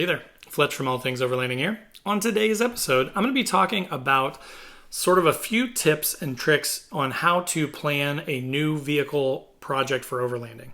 Hey there, Fletch from All Things Overlanding here. On today's episode, I'm going to be talking about sort of a few tips and tricks on how to plan a new vehicle project for overlanding.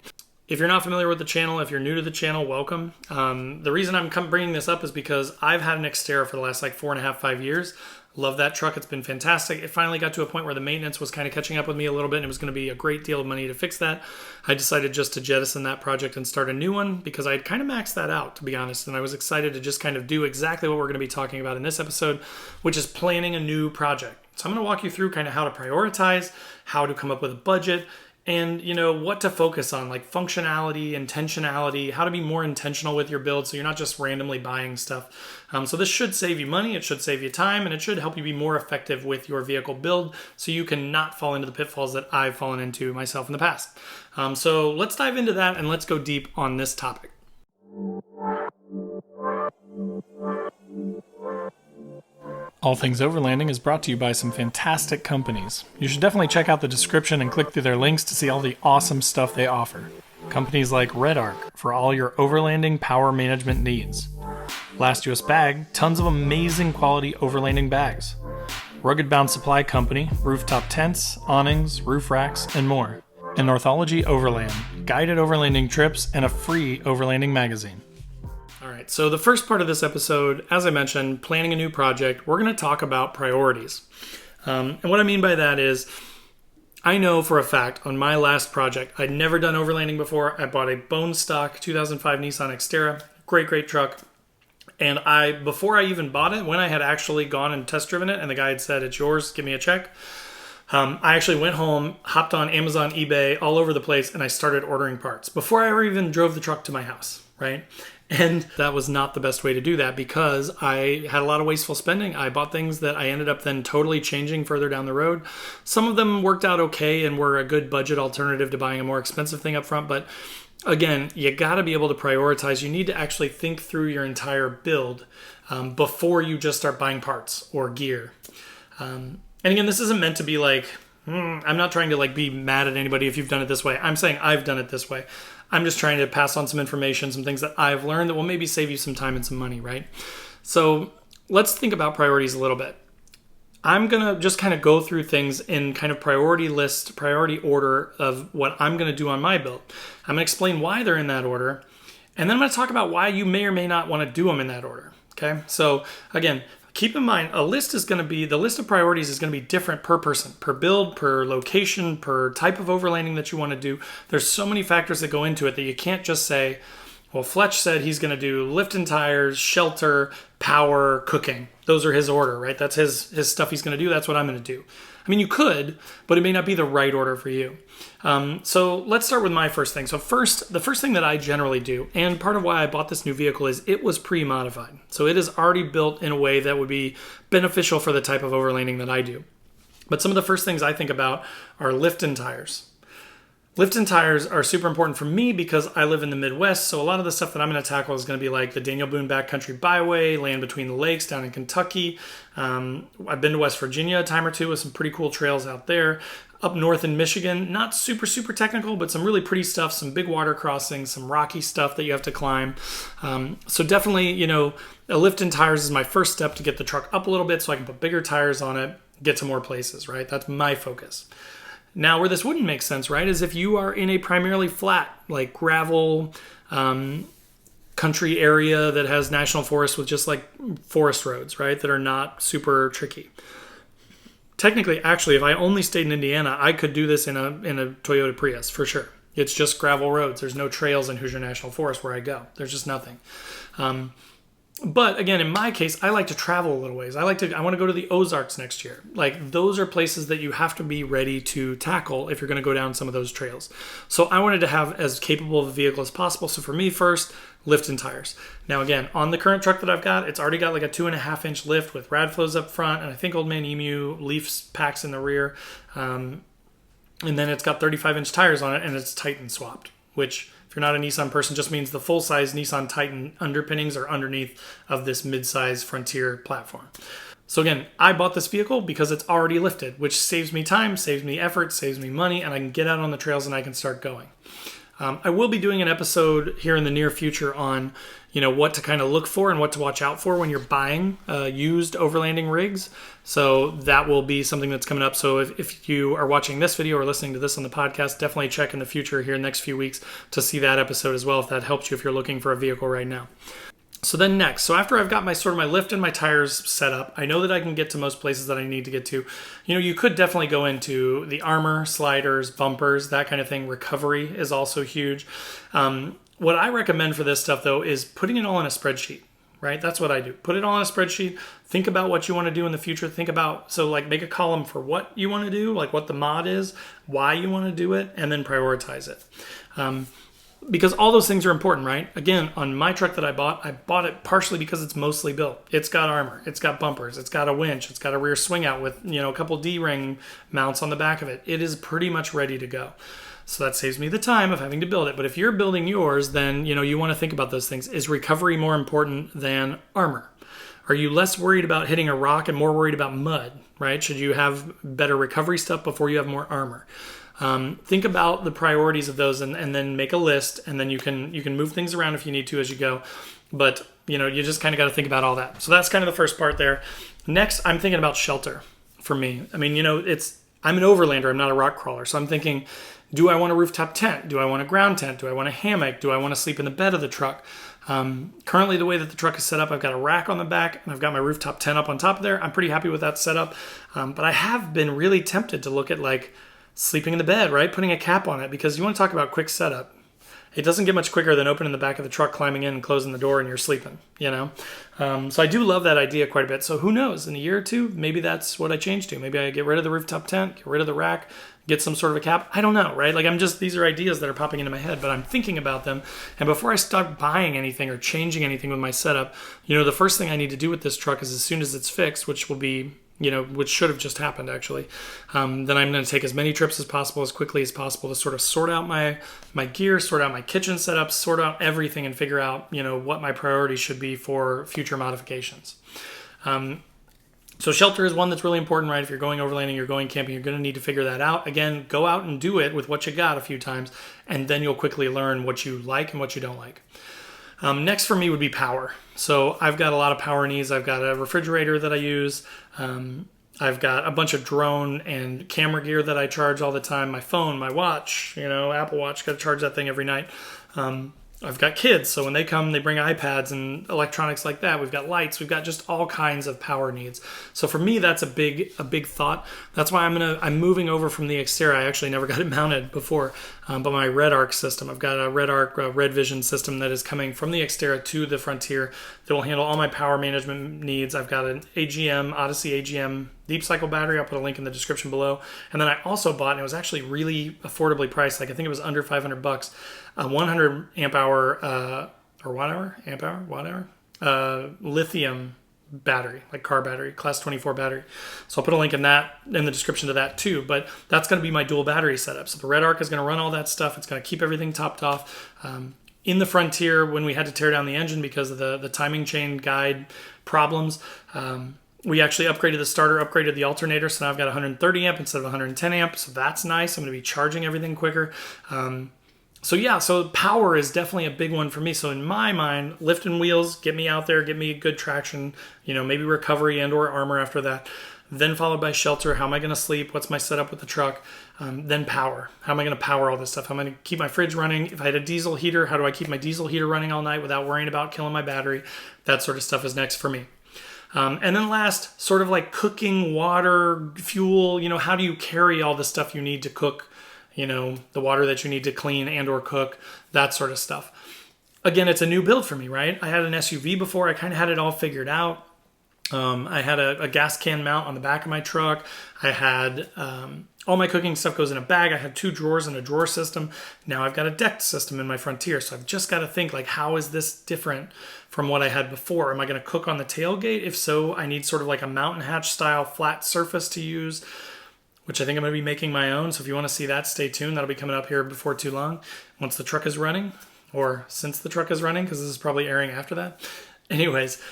If you're not familiar with the channel, if you're new to the channel, welcome. The reason I'm bringing this up is because I've had an Xterra for the last 4.5 years. Love that truck. It's been fantastic. It finally got to a point where the maintenance was kind of catching up with me a little bit, and it was going to be a great deal of money to fix that. I decided just to jettison that project and start a new one because I had kind of maxed that out, to be honest, and I was excited to just kind of do exactly what we're going to be talking about in this episode, which is planning a new project. So I'm going to walk you through kind of how to prioritize, how to come up with a budget, and what to focus on, like functionality, intentionality, how to be more intentional with your build so you're not just randomly buying stuff. So this should save you money, it should save you time, and it should help you be more effective with your vehicle build so you can not fall into the pitfalls that I've fallen into myself in the past. So let's dive into that and let's go deep on this topic. All Things Overlanding is brought to you by some fantastic companies. You should definitely check out the description and click through their links to see all the awesome stuff they offer. Companies like Red Arc for all your overlanding power management needs. Last US Bag, tons of amazing quality overlanding bags. Rugged Bound Supply Company, rooftop tents, awnings, roof racks, and more. And Northology Overland, guided overlanding trips and a free overlanding magazine. All right, so the first part of this episode, as I mentioned, planning a new project, we're going to talk about priorities. And what I mean by that is, I know for a fact on my last project, I'd never done overlanding before. I bought a bone stock 2005 Nissan Xterra, great truck. And before I even bought it, when I had actually gone and test driven it and the guy had said, "It's yours, give me a check," I actually went home, hopped on Amazon, eBay, all over the place, and I started ordering parts before I ever even drove the truck to my house, right? And that was not the best way to do that because I had a lot of wasteful spending. I bought things that I ended up then totally changing further down the road. Some of them worked out okay and were a good budget alternative to buying a more expensive thing up front. But again, you got to be able to prioritize. You need to actually think through your entire build before you just start buying parts or gear. And again, this isn't meant to be I'm not trying to be mad at anybody if you've done it this way. I'm saying I've done it this way. I'm just trying to pass on some information, some things that I've learned that will maybe save you some time and some money, right? So let's think about priorities a little bit. I'm going to just kind of go through things in kind of priority list, priority order of what I'm going to do on my build. I'm going to explain why they're in that order. And then I'm going to talk about why you may or may not want to do them in that order. Okay. So again, keep in mind, the list of priorities is going to be different per person, per build, per location, per type of overlanding that you want to do. There's so many factors that go into it that you can't just say, well, Fletch said he's going to do lift and tires, shelter, power, cooking. Those are his order, right? That's his stuff he's going to do. That's what I'm going to do. I mean, you could, but it may not be the right order for you. So let's start with my first thing. So the first thing that I generally do, and part of why I bought this new vehicle is it was pre-modified. So it is already built in a way that would be beneficial for the type of overlanding that I do. But some of the first things I think about are lift and tires. Lift and tires are super important for me because I live in the Midwest, so a lot of the stuff that I'm going to tackle is going to be like the Daniel Boone Backcountry Byway, Land Between the Lakes down in Kentucky. I've been to West Virginia a time or two with some pretty cool trails out there. Up north in Michigan, not super technical, but some really pretty stuff, some big water crossings, some rocky stuff that you have to climb. So definitely, a lift and tires is my first step to get the truck up a little bit so I can put bigger tires on it, get to more places, right? That's my focus. Now, where this wouldn't make sense, right, is if you are in a primarily flat, gravel country area that has national forest with just forest roads, right, that are not super tricky. Technically, actually, if I only stayed in Indiana, I could do this in a Toyota Prius for sure. It's just gravel roads. There's no trails in Hoosier National Forest where I go. There's just nothing. But again, in my case, I like to travel a little ways. I want to go to the Ozarks next year. Those are places that you have to be ready to tackle if you're going to go down some of those trails. So I wanted to have as capable of a vehicle as possible. So for me first, lift and tires. Now again, on the current truck that I've got, it's already got a 2.5-inch lift with rad flows up front, and I think Old Man Emu leaf packs in the rear. And then it's got 35-inch tires on it, and it's Titan swapped, which, if you're not a Nissan person, just means the full-size Nissan Titan underpinnings are underneath of this mid-size Frontier platform. So again, I bought this vehicle because it's already lifted, which saves me time, saves me effort, saves me money, and I can get out on the trails and I can start going. I will be doing an episode here in the near future on, what to kind of look for and what to watch out for when you're buying used overlanding rigs. So that will be something that's coming up. So if you are watching this video or listening to this on the podcast, definitely check in the future here in the next few weeks to see that episode as well, if that helps you if you're looking for a vehicle right now. So then next, so after I've got my sort of my lift and my tires set up, I know that I can get to most places that I need to get to. You could definitely go into the armor, sliders, bumpers, that kind of thing. Recovery is also huge. What I recommend for this stuff, though, is putting it all in a spreadsheet, right? That's what I do. Put it all in a spreadsheet. Think about what you want to do in the future. Make a column for what you want to do, like what the mod is, why you want to do it, and then prioritize it. Because all those things are important, right? Again, on my truck that I bought it partially because it's mostly built. It's got armor, it's got bumpers, it's got a winch, it's got a rear swing out with, a couple D-ring mounts on the back of it. It is pretty much ready to go. So that saves me the time of having to build it. But if you're building yours, then, you want to think about those things. Is recovery more important than armor? Are you less worried about hitting a rock and more worried about mud, right? Should you have better recovery stuff before you have more armor? Think about the priorities of those and then make a list, and then you can move things around if you need to as you go. But, you just kind of got to think about all that. So that's kind of the first part there. Next, I'm thinking about shelter for me. I mean, I'm an overlander. I'm not a rock crawler. So I'm thinking, do I want a rooftop tent? Do I want a ground tent? Do I want a hammock? Do I want to sleep in the bed of the truck? Currently, the way that the truck is set up, I've got a rack on the back and I've got my rooftop tent up on top of there. I'm pretty happy with that setup. But I have been really tempted to look at sleeping in the bed, right? Putting a cap on it, because you want to talk about quick setup. It doesn't get much quicker than opening the back of the truck, climbing in and closing the door, and you're sleeping, So I do love that idea quite a bit. So who knows, in a year or two, maybe that's what I change to. Maybe I get rid of the rooftop tent, get rid of the rack, get some sort of a cap. I don't know, right? These are ideas that are popping into my head, but I'm thinking about them. And before I start buying anything or changing anything with my setup, the first thing I need to do with this truck is, as soon as it's fixed, which will be which should have just happened actually, then I'm going to take as many trips as possible, as quickly as possible, to sort of sort out my gear, sort out my kitchen setup, sort out everything, and figure out, what my priorities should be for future modifications. So shelter is one that's really important, right? If you're going overlanding, you're going camping, you're going to need to figure that out. Again, go out and do it with what you got a few times, and then you'll quickly learn what you like and what you don't like. Next for me would be power. So I've got a lot of power needs. I've got a refrigerator that I use. I've got a bunch of drone and camera gear that I charge all the time. My phone, my watch, Apple Watch, got to charge that thing every night. I've got kids, so when they come, they bring iPads and electronics like that. We've got lights. We've got just all kinds of power needs. So for me, that's a big thought. That's why I'm moving over from the Xterra. I actually never got it mounted before, but my Red Arc system. I've got a Red Arc Red Vision system that is coming from the Xterra to the Frontier that will handle all my power management needs. I've got an Odyssey AGM deep cycle battery. I'll put a link in the description below. And then I also bought, and it was actually really affordably priced, I think it was under $500, a 100 amp hour lithium battery, like car battery, class 24 battery. So I'll put a link in the description to that too. But that's going to be my dual battery setup. So the Red Arc is going to run all that stuff. It's going to keep everything topped off. In the Frontier, when we had to tear down the engine because of the timing chain guide problems, we actually upgraded the starter, upgraded the alternator, so now I've got 130 amp instead of 110 amp, so that's nice. I'm going to be charging everything quicker. So power is definitely a big one for me. So in my mind, lift and wheels, get me out there, get me good traction, maybe recovery and or armor after that. Then followed by shelter. How am I going to sleep? What's my setup with the truck? Then power. How am I going to power all this stuff? How am I going to keep my fridge running? If I had a diesel heater, how do I keep my diesel heater running all night without worrying about killing my battery? That sort of stuff is next for me. And then last, sort of like cooking, water, fuel, how do you carry all the stuff you need to cook, the water that you need to clean and or cook, that sort of stuff. Again, it's a new build for me, right? I had an SUV before. I kind of had it all figured out. I had a gas can mount on the back of my truck. I had all my cooking stuff goes in a bag. I had 2 drawers and a drawer system. Now I've got a decked system in my Frontier. So I've just got to think, how is this different from what I had before? Am I going to cook on the tailgate? If so, I need sort of like a mountain hatch style flat surface to use, which I think I'm going to be making my own. So if you want to see that, stay tuned. That'll be coming up here before too long. Once the truck is running, or since the truck is running, because this is probably airing after that. Anyways,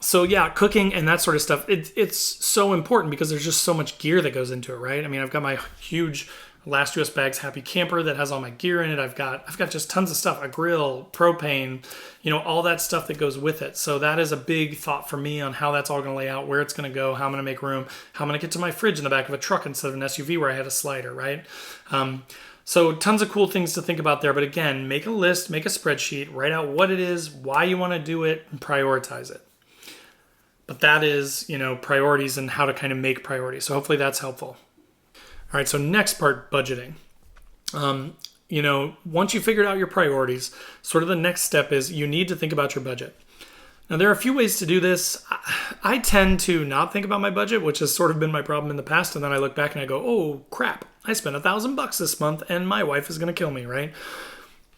so yeah, cooking and that sort of stuff, it's so important because there's just so much gear that goes into it, right? I mean, I've got my huge Last US Bags Happy Camper that has all my gear in it. I've got just tons of stuff, a grill, propane, all that stuff that goes with it. So that is a big thought for me on how that's all going to lay out, where it's going to go, how I'm going to make room, how I'm going to get to my fridge in the back of a truck instead of an SUV where I had a slider, right? So tons of cool things to think about there. But again, make a list, make a spreadsheet, write out what it is, why you want to do it, and prioritize it. But that is, priorities and how to kind of make priorities. So hopefully that's helpful. All right, so next part, budgeting. Once you figured out your priorities, sort of the next step is you need to think about your budget. Now, there are a few ways to do this. I tend to not think about my budget, which has sort of been my problem in the past. And then I look back and I go, oh, crap, I spent $1,000 this month and my wife is going to kill me, right?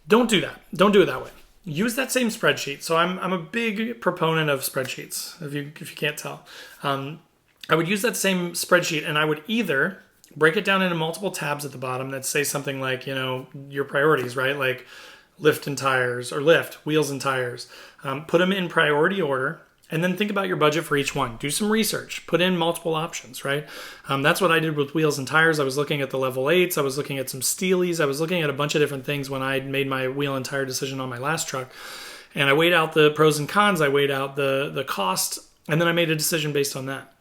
Don't do that. Don't do it that way. Use that same spreadsheet. So I'm a big proponent of spreadsheets, if you can't tell. I would use that same spreadsheet and I would either break it down into multiple tabs at the bottom that say something like, your priorities, right? Like lift and tires, or lift, wheels and tires. Put them in priority order, and then think about your budget for each one. Do some research. Put in multiple options, right? That's what I did with wheels and tires. I was looking at the level 8s. I was looking at some Steelies. I was looking at a bunch of different things when I made my wheel and tire decision on my last truck. And I weighed out the pros and cons. I weighed out the cost, and then I made a decision based on that.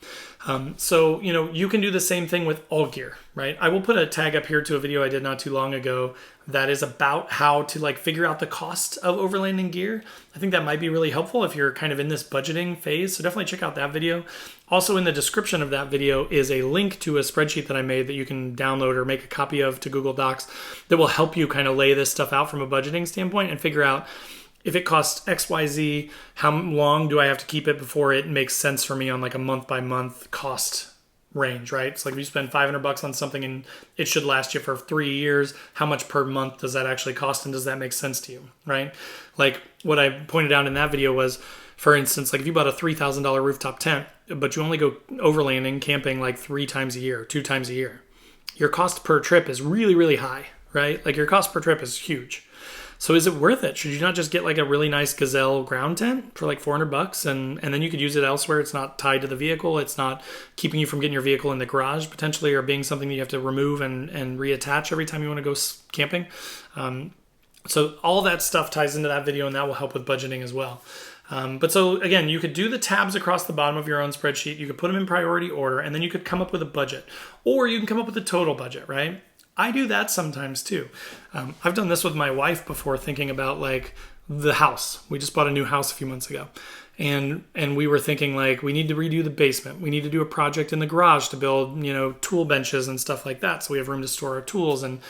So you can do the same thing with all gear, right? I will put a tag up here to a video I did not too long ago that is about how to figure out the cost of overlanding gear. I think that might be really helpful if you're kind of in this budgeting phase. So definitely check out that video. Also in the description of that video is a link to a spreadsheet that I made that you can download or make a copy of to Google Docs that will help you kind of lay this stuff out from a budgeting standpoint and figure out if it costs XYZ, how long do I have to keep it before it makes sense for me on a month by month cost range, right? It's like if you spend $500 on something and it should last you for 3 years, how much per month does that actually cost and does that make sense to you, right? Like what I pointed out in that video was, for instance, if you bought a $3,000 rooftop tent, but you only go overlanding, camping 3 times a year, 2 times a year, your cost per trip is really, really high, right? Your cost per trip is huge. So is it worth it? Should you not just get a really nice Gazelle ground tent for $400 and then you could use it elsewhere? It's not tied to the vehicle. It's not keeping you from getting your vehicle in the garage potentially, or being something that you have to remove and reattach every time you want to go camping. So all that stuff ties into that video, and that will help with budgeting as well. But so again, you could do the tabs across the bottom of your own spreadsheet. You could put them in priority order, and then you could come up with a budget, or you can come up with a total budget, right? I do that sometimes too. I've done this with my wife before, thinking about the house. We just bought a new house a few months ago. And we were thinking we need to redo the basement. We need to do a project in the garage to build, tool benches and stuff like that. So we have room to store our tools and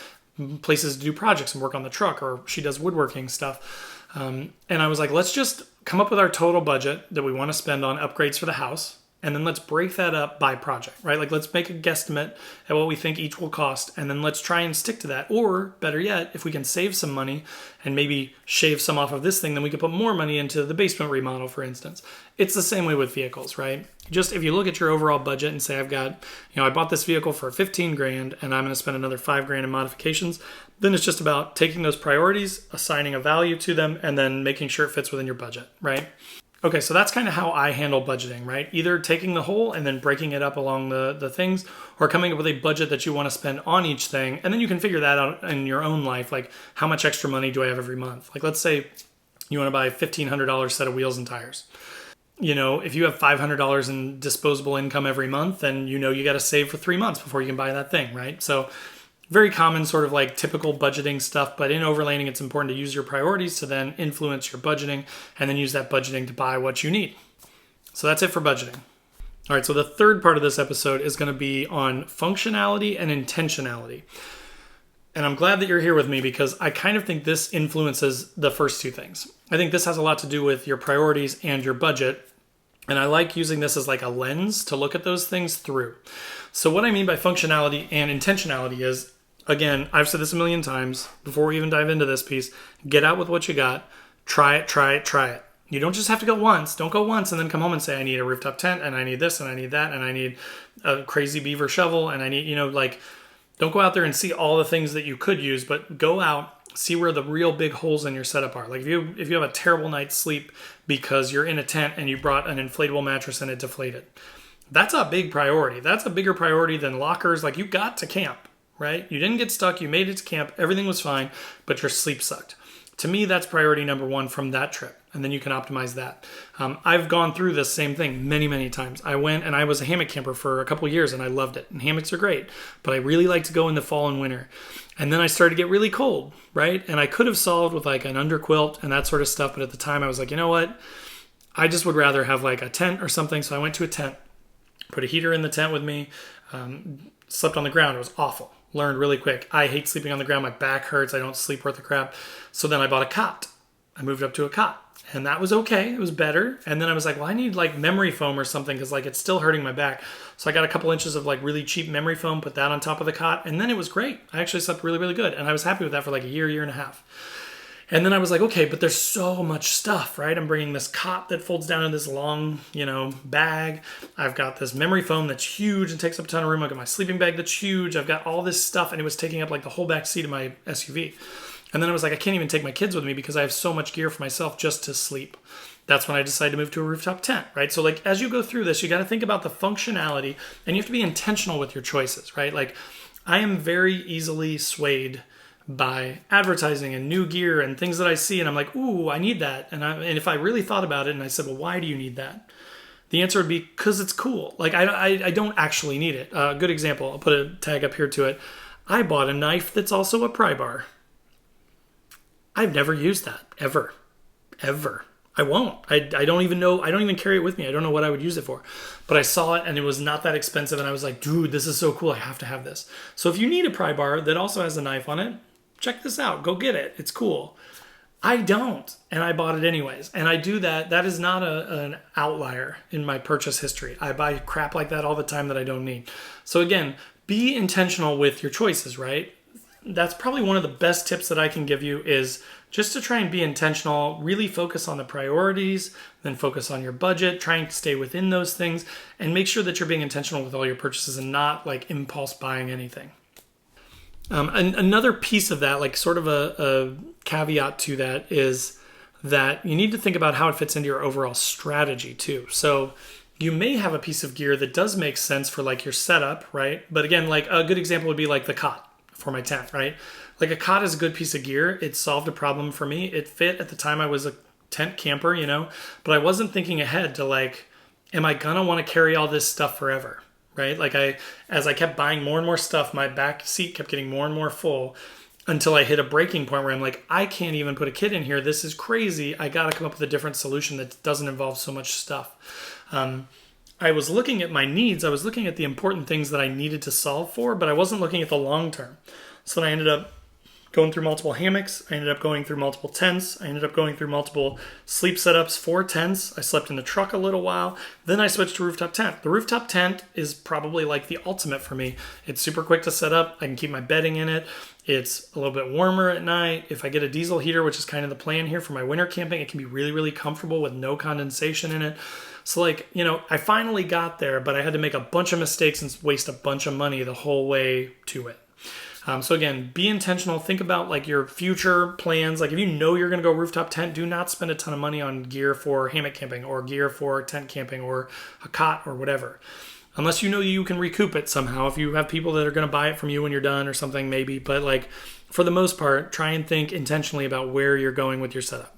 places to do projects and work on the truck, or she does woodworking stuff. And I was like, let's just come up with our total budget that we want to spend on upgrades for the house. And then let's break that up by project, right? Let's make a guesstimate at what we think each will cost, and then let's try and stick to that. Or better yet, if we can save some money and maybe shave some off of this thing, then we could put more money into the basement remodel, for instance. It's the same way with vehicles, right? Just if you look at your overall budget and say, I've got, I bought this vehicle for 15 grand and I'm going to spend another 5 grand in modifications, then it's just about taking those priorities, assigning a value to them, and then making sure it fits within your budget, right? Okay, so that's kind of how I handle budgeting, right? Either taking the whole and then breaking it up along the things, or coming up with a budget that you want to spend on each thing. And then you can figure that out in your own life. How much extra money do I have every month? Let's say you want to buy a $1,500 set of wheels and tires. If you have $500 in disposable income every month, then you got to save for 3 months before you can buy that thing, right? So very common sort of typical budgeting stuff, but in overlanding, it's important to use your priorities to then influence your budgeting, and then use that budgeting to buy what you need. So that's it for budgeting. All right, so the third part of this episode is going to be on functionality and intentionality. And I'm glad that you're here with me, because I kind of think this influences the first two things. I think this has a lot to do with your priorities and your budget. And I like using this as a lens to look at those things through. So what I mean by functionality and intentionality is, again, I've said this a million times before we even dive into this piece, get out with what you got, try it, try it, try it. You don't just have to go once. Don't go once and then come home and say, I need a rooftop tent, and I need this, and I need that, and I need a crazy beaver shovel, and I need, don't go out there and see all the things that you could use, but go out, see where the real big holes in your setup are. If you have a terrible night's sleep because you're in a tent and you brought an inflatable mattress and it deflated, that's a big priority. That's a bigger priority than lockers. You got to camp, right? You didn't get stuck. You made it to camp. Everything was fine, but your sleep sucked. To me, that's priority number one from that trip. And then you can optimize that. I've gone through this same thing many, many times. I went and I was a hammock camper for a couple of years and I loved it. And hammocks are great, but I really like to go in the fall and winter. And then I started to get really cold, right? And I could have solved with like an underquilt and that sort of stuff. But at the time I was like, you know what? I just would rather have like a tent or something. So I went to a tent, put a heater in the tent with me, slept on the ground. It was awful. Learned really quick. I hate sleeping on the ground. My back hurts. I don't sleep worth a crap. So then I bought a cot. I moved up to a cot. And that was okay. It was better. And then I was like, well, I need like memory foam or something because like it's still hurting my back. So I got a couple inches of like really cheap memory foam, put that on top of the cot. And then it was great. I actually slept really, really good. And I was happy with that for like a year and a half. And then I was like, okay, but there's so much stuff, right? I'm bringing this cot that folds down in this long, bag. I've got this memory foam that's huge and takes up a ton of room. I've got my sleeping bag that's huge. I've got all this stuff, and it was taking up like the whole back seat of my SUV. And then I was like, I can't even take my kids with me because I have so much gear for myself just to sleep. That's when I decided to move to a rooftop tent, right? So like as you go through this, you got to think about the functionality, and you have to be intentional with your choices, right? Like I am very easily swayed by advertising and new gear and things that I see, and I'm like, ooh, I need that. And if I really thought about it and I said, well, why do you need that? The answer would be because it's cool. Like I don't actually need it. A good example, I'll put a tag up here to it. I bought a knife that's also a pry bar. I've never used that ever. I won't. I don't even know. I don't even carry it with me. I don't know what I would use it for. But I saw it and it was not that expensive. And I was like, dude, this is so cool. I have to have this. So if you need a pry bar that also has a knife on it, check this out. Go get it. It's cool. I don't. And I bought it anyways. And I do that. That is not an outlier in my purchase history. I buy crap like that all the time that I don't need. So again, be intentional with your choices, right? That's probably one of the best tips that I can give you is just to try and be intentional, really focus on the priorities, then focus on your budget, try and stay within those things, and make sure that you're being intentional with all your purchases and not like impulse buying anything. And another piece of that, like sort of a caveat to that, is that you need to think about how it fits into your overall strategy too. So you may have a piece of gear that does make sense for like your setup, right? But again, like a good example would be like the cot for my tent, right? Like a cot is a good piece of gear. It solved a problem for me. It fit at the time I was a tent camper, but I wasn't thinking ahead to like, am I gonna want to carry all this stuff forever? Right? Like as I kept buying more and more stuff, my back seat kept getting more and more full until I hit a breaking point where I'm like, I can't even put a kid in here. This is crazy. I got to come up with a different solution that doesn't involve so much stuff. I was looking at my needs. I was looking at the important things that I needed to solve for, but I wasn't looking at the long term. So then I ended up going through multiple hammocks. I ended up going through multiple tents. I ended up going through multiple sleep setups for tents. I slept in the truck a little while. Then I switched to rooftop tent. The rooftop tent is probably like the ultimate for me. It's super quick to set up. I can keep my bedding in it. It's a little bit warmer at night. If I get a diesel heater, which is kind of the plan here for my winter camping, it can be really, really comfortable with no condensation in it. So like, I finally got there, but I had to make a bunch of mistakes and waste a bunch of money the whole way to it. So again, be intentional. Think about like your future plans. Like if you know you're going to go rooftop tent, do not spend a ton of money on gear for hammock camping or gear for tent camping or a cot or whatever. Unless you know you can recoup it somehow. If you have people that are going to buy it from you when you're done or something, maybe. But like for the most part, try and think intentionally about where you're going with your setup.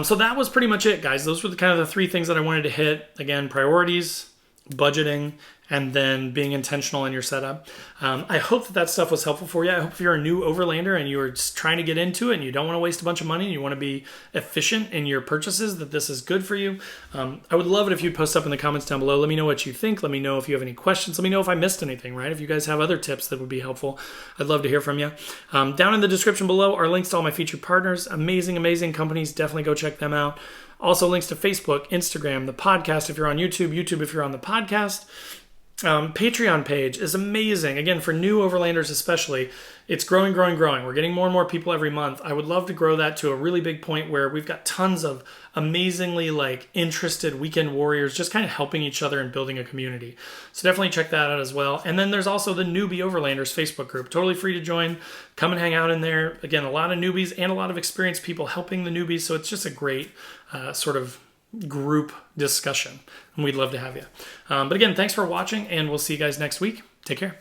So that was pretty much it, guys. Those were kind of the three things that I wanted to hit. Again, priorities, budgeting, and then being intentional in your setup. I hope that stuff was helpful for you. I hope if you're a new overlander and you're just trying to get into it and you don't want to waste a bunch of money and you want to be efficient in your purchases, that this is good for you. I would love it if you'd post up in the comments down below. Let me know what you think. Let me know if you have any questions. Let me know if I missed anything, right? If you guys have other tips that would be helpful, I'd love to hear from you. Down in the description below are links to all my featured partners. Amazing, amazing companies. Definitely go check them out. Also links to Facebook, Instagram, the podcast if you're on YouTube, YouTube if you're on the podcast. Patreon page is amazing. Again, for new overlanders especially, it's growing. We're getting more and more people every month. I would love to grow that to a really big point where we've got tons of amazingly interested weekend warriors just kind of helping each other and building a community. So definitely check that out as well. And then there's also the Newbie Overlanders Facebook group. Totally free to join. Come and hang out in there. Again, a lot of newbies and a lot of experienced people helping the newbies. So it's just a great sort of group discussion, and we'd love to have you. But again, thanks for watching, and we'll see you guys next week. Take care.